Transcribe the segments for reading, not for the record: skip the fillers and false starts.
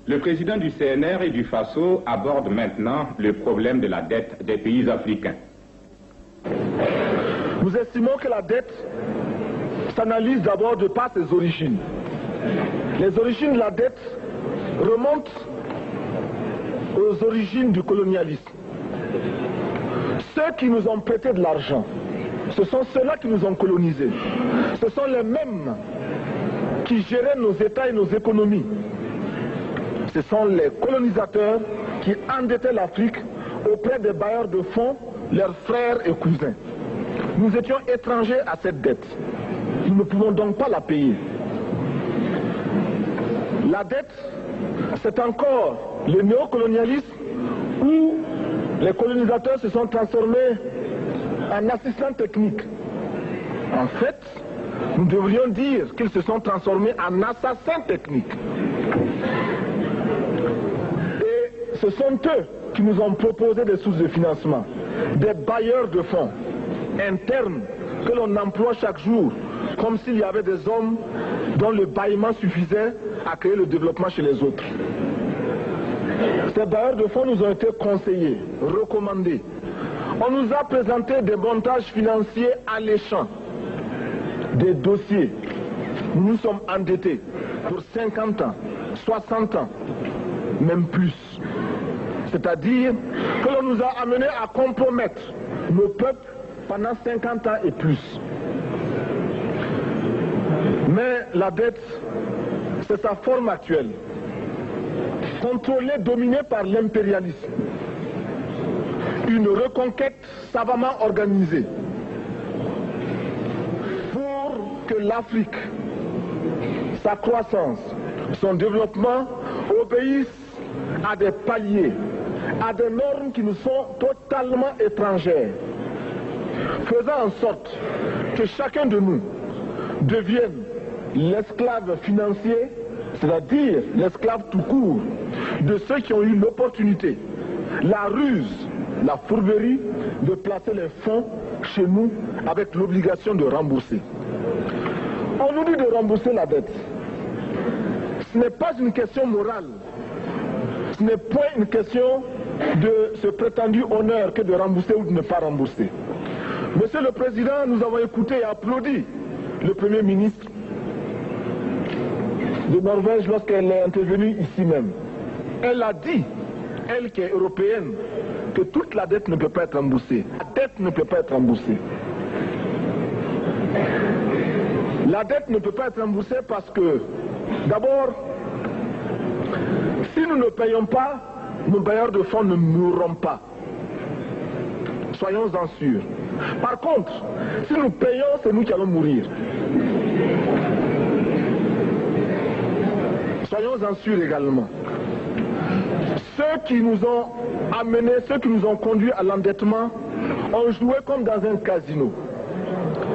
Le président du CNR et du FASO aborde maintenant le problème de la dette des pays africains. Nous estimons que la dette s'analyse d'abord de par ses origines. Les origines de la dette remontent aux origines du colonialisme. Ceux qui nous ont prêté de l'argent, ce sont ceux-là qui nous ont colonisés. Ce sont les mêmes qui géraient nos États et nos économies. Ce sont les colonisateurs qui endettaient l'Afrique auprès des bailleurs de fonds, leurs frères et cousins. Nous étions étrangers à cette dette. Nous ne pouvons donc pas la payer. La dette, c'est encore le néocolonialisme où les colonisateurs se sont transformés en assistants techniques. En fait, nous devrions dire qu'ils se sont transformés en assassins techniques. Et ce sont eux qui nous ont proposé des sources de financement, des bailleurs de fonds internes que l'on emploie chaque jour, comme s'il y avait des hommes dont le bâillement suffisait à créer le développement chez les autres. Ces bailleurs de fonds nous ont été conseillés, recommandés. On nous a présenté des montages financiers alléchants, des dossiers. Nous nous sommes endettés pour 50 ans, 60 ans, même plus. C'est-à-dire que l'on nous a amenés à compromettre nos peuples pendant 50 ans et plus. Mais la dette, c'est sa forme actuelle. Contrôlée, dominée par l'impérialisme. Une reconquête savamment organisée pour que l'Afrique, sa croissance, son développement obéissent à des paliers, à des normes qui nous sont totalement étrangères, faisant en sorte que chacun de nous devienne l'esclave financier, c'est-à-dire l'esclave tout court de ceux qui ont eu l'opportunité, la ruse, la fourberie de placer les fonds chez nous avec l'obligation de rembourser. On nous dit de rembourser la dette. Ce n'est pas une question morale. Ce n'est point une question de ce prétendu honneur que de rembourser ou de ne pas rembourser. Monsieur le Président, nous avons écouté et applaudi le Premier ministre de Norvège lorsqu'elle est intervenue ici même. Elle a dit, elle qui est européenne, que toute la dette ne peut pas être remboursée. La dette ne peut pas être remboursée. La dette ne peut pas être remboursée parce que, d'abord, si nous ne payons pas, nos bailleurs de fonds ne mourront pas. Soyons-en sûrs. Par contre, si nous payons, c'est nous qui allons mourir. Soyons-en sûrs également. Ceux qui nous ont amenés, ceux qui nous ont conduits à l'endettement, ont joué comme dans un casino.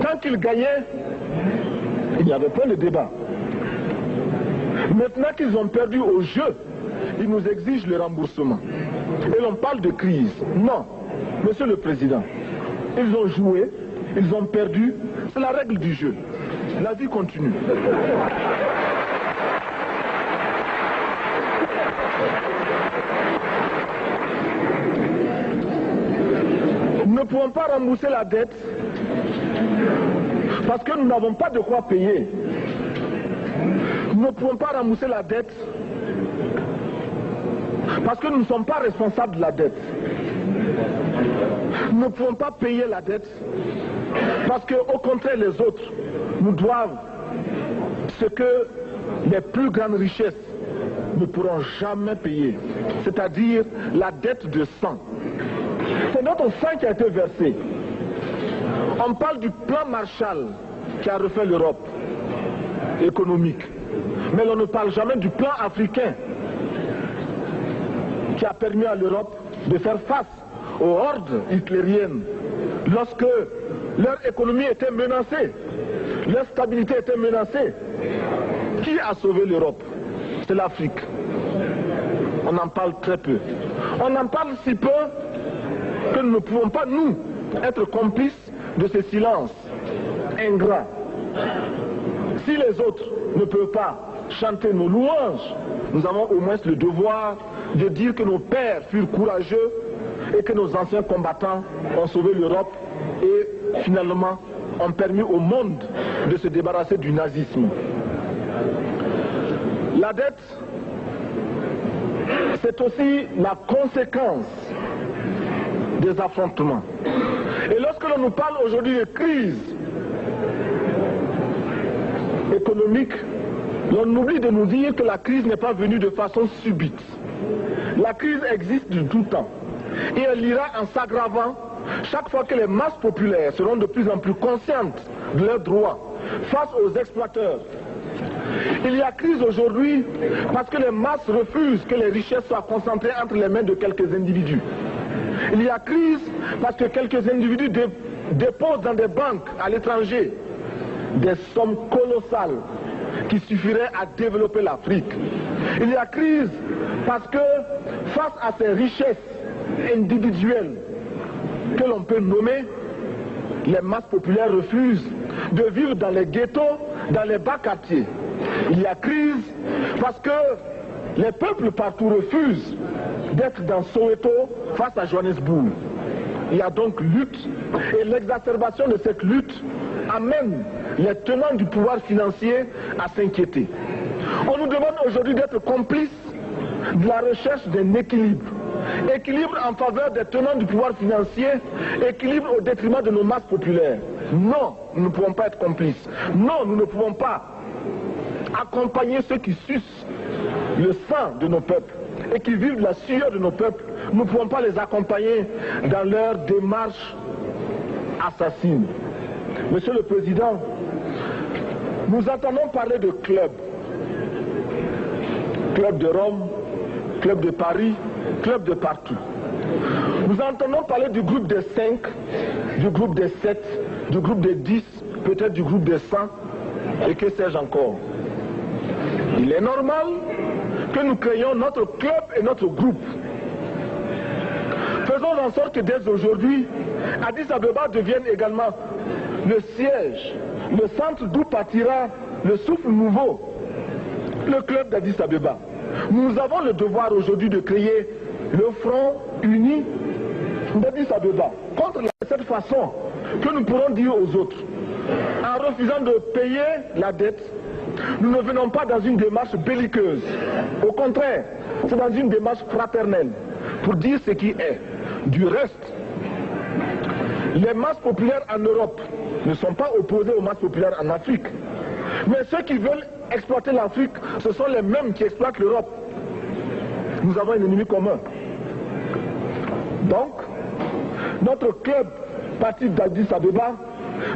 Quand ils gagnaient, il n'y avait pas de débat. Maintenant qu'ils ont perdu au jeu, ils nous exigent le remboursement. Et l'on parle de crise. Non, Monsieur le Président, ils ont joué, ils ont perdu, c'est la règle du jeu. La vie continue. Nous ne pouvons pas rembourser la dette parce que nous n'avons pas de quoi payer. Nous ne pouvons pas rembourser la dette parce que nous ne sommes pas responsables de la dette. Nous ne pouvons pas payer la dette parce qu'au contraire les autres nous doivent ce que les plus grandes richesses ne pourront jamais payer, c'est-à-dire la dette de sang. C'est notre sang qui a été versé. On parle du plan Marshall qui a refait l'Europe économique. Mais on ne parle jamais du plan africain qui a permis à l'Europe de faire face aux hordes hitlériennes lorsque leur économie était menacée, leur stabilité était menacée. Qui a sauvé l'Europe? C'est l'Afrique. On en parle très peu. On en parle si peu que nous ne pouvons pas, nous, être complices de ce silence ingrat. Si les autres ne peuvent pas chanter nos louanges, nous avons au moins le devoir de dire que nos pères furent courageux et que nos anciens combattants ont sauvé l'Europe et finalement ont permis au monde de se débarrasser du nazisme. La dette, c'est aussi la conséquence des affrontements. Et lorsque l'on nous parle aujourd'hui de crise économique, l'on oublie de nous dire que la crise n'est pas venue de façon subite. La crise existe de tout temps. Et elle ira en s'aggravant chaque fois que les masses populaires seront de plus en plus conscientes de leurs droits face aux exploiteurs. Il y a crise aujourd'hui parce que les masses refusent que les richesses soient concentrées entre les mains de quelques individus. Il y a crise parce que quelques individus déposent dans des banques à l'étranger des sommes colossales qui suffiraient à développer l'Afrique. Il y a crise parce que face à ces richesses individuelles que l'on peut nommer, les masses populaires refusent de vivre dans les ghettos, dans les bas quartiers. Il y a crise parce que les peuples partout refusent d'être dans Soweto face à Johannesburg. Il y a donc lutte et l'exacerbation de cette lutte amène les tenants du pouvoir financier à s'inquiéter. On nous demande aujourd'hui d'être complices de la recherche d'un équilibre. Équilibre en faveur des tenants du pouvoir financier, équilibre au détriment de nos masses populaires. Non, nous ne pouvons pas être complices. Non, nous ne pouvons pas accompagner ceux qui sucent le sang de nos peuples et qui vivent de la sueur de nos peuples. Nous ne pouvons pas les accompagner dans leur démarche assassine. Monsieur le Président, nous entendons parler de clubs. Club de Rome, club de Paris, club de partout. Nous entendons parler du groupe des 5, du groupe des 7, du groupe des 10, peut-être du groupe des 100, et que sais-je encore. Il est normal que nous créions notre club et notre groupe. Faisons en sorte que dès aujourd'hui, Addis Abeba devienne également le siège, le centre d'où partira le souffle nouveau, le club d'Addis Abeba. Nous avons le devoir aujourd'hui de créer le front uni d'Addis Abeba contre cette façon que nous pourrons dire aux autres. En refusant de payer la dette, nous ne venons pas dans une démarche belliqueuse. Au contraire, c'est dans une démarche fraternelle pour dire ce qui est. Du reste, les masses populaires en Europe ne sont pas opposées aux masses populaires en Afrique. Mais ceux qui veulent exploiter l'Afrique, ce sont les mêmes qui exploitent l'Europe. Nous avons un ennemi commun. Donc, notre club, parti d'Addis Abeba,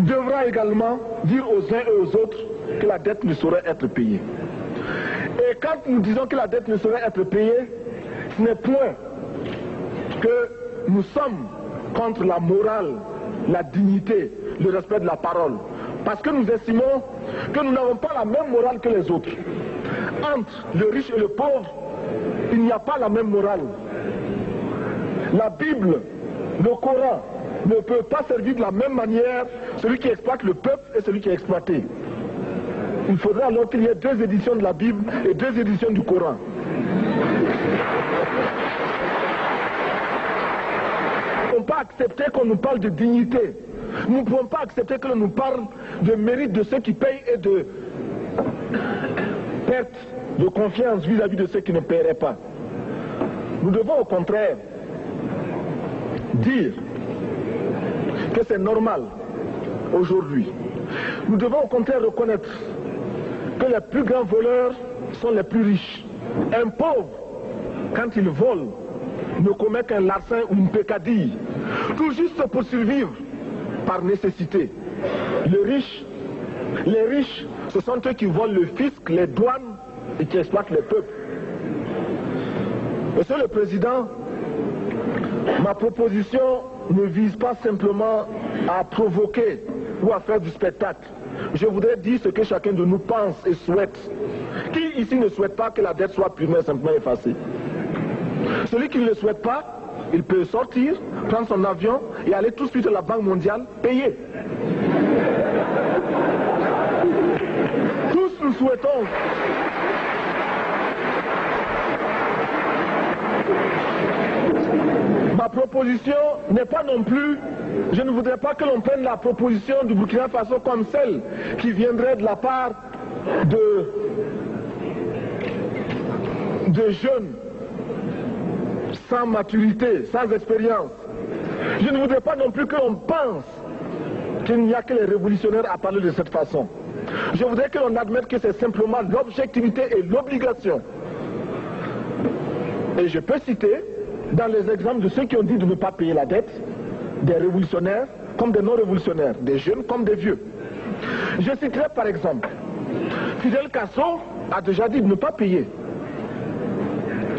devra également dire aux uns et aux autres que la dette ne saurait être payée. Et quand nous disons que la dette ne saurait être payée, ce n'est point que nous sommes contre la morale, la dignité, le respect de la parole. Parce que nous estimons que nous n'avons pas la même morale que les autres. Entre le riche et le pauvre, il n'y a pas la même morale. La Bible, le Coran, ne peut pas servir de la même manière celui qui exploite le peuple et celui qui est exploité. Il faudrait alors qu'il y ait 2 éditions de la Bible et 2 éditions du Coran. Nous ne pouvons pas accepter qu'on nous parle de dignité. Nous ne pouvons pas accepter que l'on nous parle de mérite de ceux qui payent et de perte de confiance vis-à-vis de ceux qui ne paieraient pas. Nous devons au contraire dire que c'est normal aujourd'hui. Nous devons au contraire reconnaître que les plus grands voleurs sont les plus riches. Un pauvre, quand il vole, ne commet qu'un larcin ou une peccadille, tout juste pour survivre par nécessité. Les riches, ce sont eux qui volent le fisc, les douanes et qui exploitent les peuples. Monsieur le Président, ma proposition ne vise pas simplement à provoquer ou à faire du spectacle. Je voudrais dire ce que chacun de nous pense et souhaite. Qui ici ne souhaite pas que la dette soit purement et simplement effacée? Celui qui ne le souhaite pas, il peut sortir, prendre son avion et aller tout de suite à la Banque mondiale payer. Tous nous souhaitons proposition n'est pas non plus, je ne voudrais pas que l'on prenne la proposition du Burkina Faso comme celle qui viendrait de la part de jeunes sans maturité, sans expérience. Je ne voudrais pas non plus que l'on pense qu'il n'y a que les révolutionnaires à parler de cette façon. Je voudrais que l'on admette que c'est simplement l'objectivité et l'obligation. Et je peux citer, dans les exemples de ceux qui ont dit de ne pas payer la dette, des révolutionnaires comme des non-révolutionnaires, des jeunes comme des vieux. Je citerai par exemple, Fidel Castro a déjà dit de ne pas payer.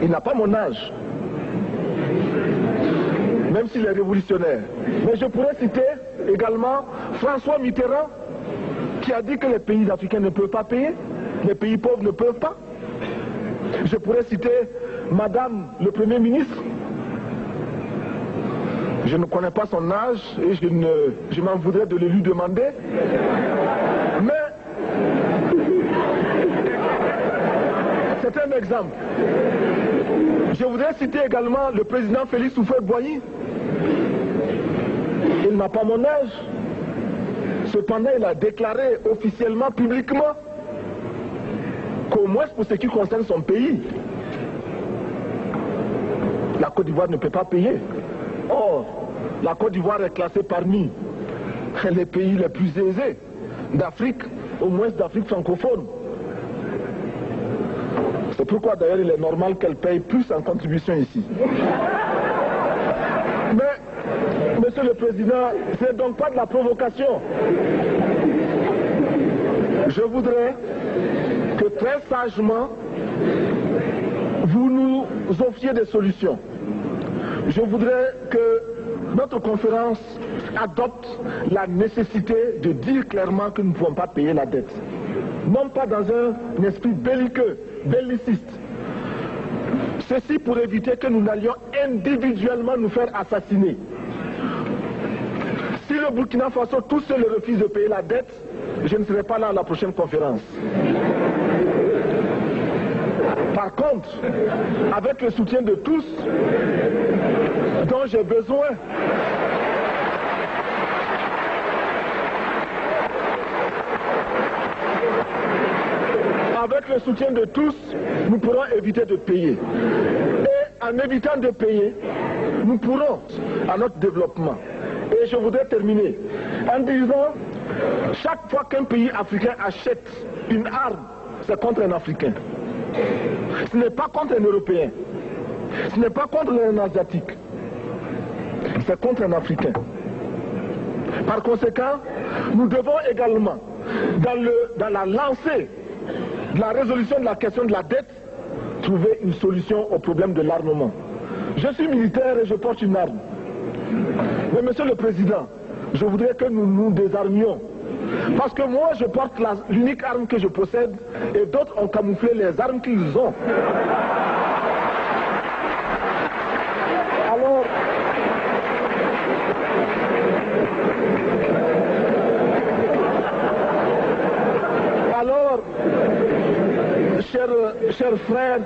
Il n'a pas mon âge, même s'il est révolutionnaire. Mais je pourrais citer également François Mitterrand, qui a dit que les pays africains ne peuvent pas payer, les pays pauvres ne peuvent pas. Je pourrais citer Madame le Premier ministre. Je ne connais pas son âge et je m'en voudrais de le lui demander. Mais c'est un exemple. Je voudrais citer également le président Félix Houphouët-Boigny. Il n'a pas mon âge. Cependant, il a déclaré officiellement, publiquement, qu'au moins pour ce qui concerne son pays, la Côte d'Ivoire ne peut pas payer. Or, la Côte d'Ivoire est classée parmi les pays les plus aisés d'Afrique, au moins d'Afrique francophone. C'est pourquoi d'ailleurs il est normal qu'elle paye plus en contribution ici. Mais, Monsieur le Président, ce n'est donc pas de la provocation. Je voudrais que très sagement, vous nous offriez des solutions. Je voudrais que notre conférence adopte la nécessité de dire clairement que nous ne pouvons pas payer la dette. Non pas dans un esprit belliqueux, belliciste. Ceci pour éviter que nous n'allions individuellement nous faire assassiner. Si le Burkina Faso tout seul refuse de payer la dette, je ne serai pas là à la prochaine conférence. Par contre, avec le soutien de tous, dont j'ai besoin, avec le soutien de tous, nous pourrons éviter de payer. Et en évitant de payer, nous pourrons à notre développement. Et je voudrais terminer en disant, chaque fois qu'un pays africain achète une arme, c'est contre un Africain. Ce n'est pas contre un Européen. Ce n'est pas contre un Asiatique. C'est contre un Africain. Par conséquent, nous devons également, dans la lancée de la résolution de la question de la dette, trouver une solution au problème de l'armement. Je suis militaire et je porte une arme. Mais Monsieur le Président, je voudrais que nous nous désarmions. Parce que moi, je porte l'unique arme que je possède et d'autres ont camouflé les armes qu'ils ont. Alors, chers frères,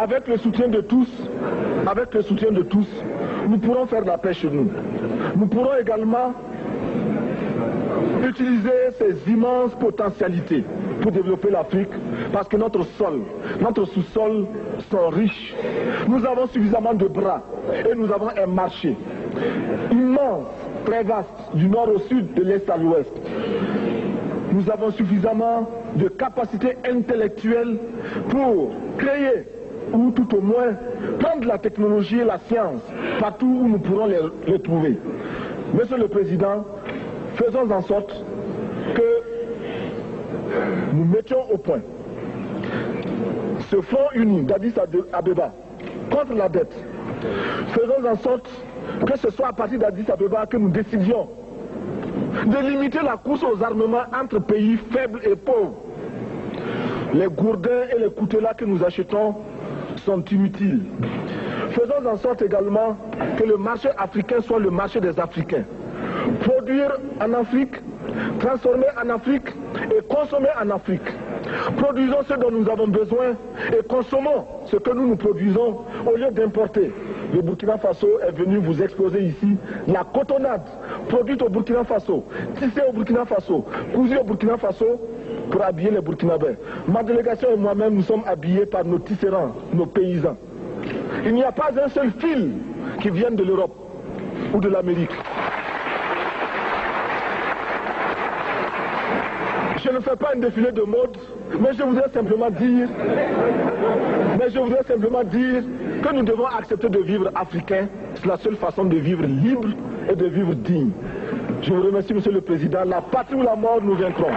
avec le soutien de tous, nous pourrons faire la paix chez nous. Nous pourrons également utiliser ces immenses potentialités pour développer l'Afrique, parce que notre sol, notre sous-sol sont riches. Nous avons suffisamment de bras et nous avons un marché immense, très vaste, du nord au sud, de l'est à l'ouest. Nous avons suffisamment de capacités intellectuelles pour créer, ou tout au moins prendre la technologie et la science partout où nous pourrons les trouver. Monsieur le Président, faisons en sorte que nous mettions au point ce front uni d'Addis Abeba contre la dette. Faisons en sorte que ce soit à partir d'Addis Abeba que nous décidions de limiter la course aux armements entre pays faibles et pauvres. Les gourdins et les coutelas que nous achetons sont inutiles. Faisons en sorte également que le marché africain soit le marché des Africains. Produire en Afrique transformer en Afrique et consommer en Afrique. Produisons ce dont nous avons besoin et consommons ce que nous produisons au lieu d'importer. Le Burkina Faso est venu vous exposer ici la cotonnade produite au Burkina Faso, tissée au Burkina Faso, cousue au Burkina Faso pour habiller les Burkinabés. Ma délégation et moi-même, nous sommes habillés par nos tisserands, nos paysans. Il n'y a pas un seul fil qui vienne de l'Europe ou de l'Amérique. Je ne fais pas un défilé de mode, mais je voudrais simplement dire que nous devons accepter de vivre africain. C'est la seule façon de vivre libre et de vivre digne. Je vous remercie, Monsieur le Président. La patrie ou la mort, nous vaincrons.